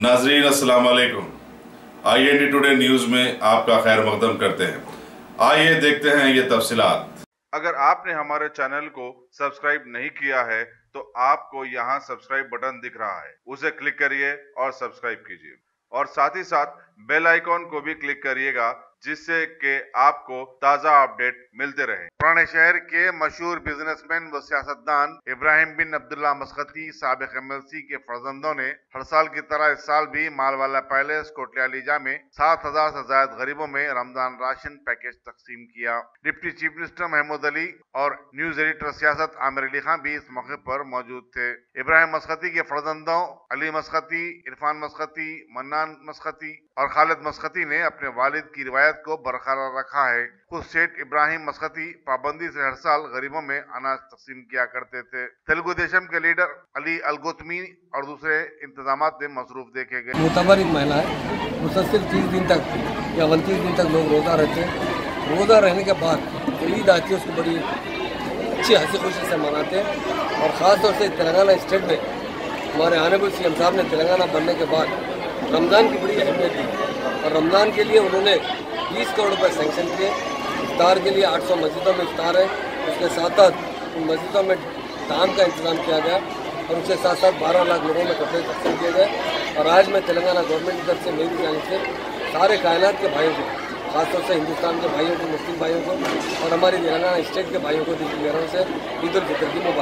नाजरीन अस्सलाम वालेकुम। IND टुडे न्यूज़ में आपका खैर मकदम करते हैं। आइए देखते हैं ये तफसीलात। अगर आपने हमारे चैनल को सब्सक्राइब नहीं किया है तो आपको यहाँ सब्सक्राइब बटन दिख रहा है, उसे क्लिक करिए और सब्सक्राइब कीजिए और साथ ही साथ बेल आइकॉन को भी क्लिक करिएगा जिससे कि आपको ताज़ा अपडेट मिलते रहे। पुराने शहर के मशहूर बिजनेसमैन व सियासतदान इब्राहिम बिन अब्दुल्ला मस्कती साबिक MLC के फर्जंदों ने हर साल की तरह इस साल भी मालवाला पैलेस कोटलिया लीजा में 7,000 से ज्यादा गरीबों में रमजान राशन पैकेज तकसीम किया। Deputy chief minister Mahmood Ali और न्यूज एडिटर सियासत आमिर अली खान भी इस मौके पर मौजूद थे। इब्राहिम मस्कती के फर्जंदों अली मस्कती, इरफान मस्कती, मन्नान मस्कती और खालिद मस्कती ने अपने वालिद की रिवायत को बरकरार रखा है। खुद सेठ इब्राहिम मस्कती पाबंदी से हर साल गरीबों में अनाज तकसीम किया करते थे। तेलुगु देशम के लीडर अली अलगोतमी और दूसरे इंतजामात में मसरूफ देखे गए। मुतबर एक महिला है, मुसलसल 30 दिन तक या 29 दिन तक लोग रोज़ा रहते हैं। रोज़ा रहने के बाद जो ईद आती है उसको बड़ी अच्छी हंसी खुशी से मनाते हैं और ख़ास तौर से तेलंगाना स्टेट में हमारे ऑनरेबल CM साहब ने तेलंगाना बनने के बाद रमज़ान की बड़ी अहमियत दी और रमज़ान के लिए उन्होंने 20 करोड़ रुपये सैंक्शन किए। इफ्तार के लिए 800 मस्जिदों में इफ्तार है, उसके साथ साथ उन मस्जिदों में ताम का इंतज़ाम किया गया और उसके साथ साथ 12 लाख लोगों में कपड़े तकसीम किए गए। और आज मैं तेलंगाना गवर्नमेंट की तरफ से मेरी जानिब से सारे कायनात के भाइयों को, खासतौर से हिंदुस्तान के भाइयों को, मुस्लिम भाइयों को और हमारी तेलंगाना स्टेट के भाइयों को दिल की गहराइयों से ईद उल फितर की मुबारक।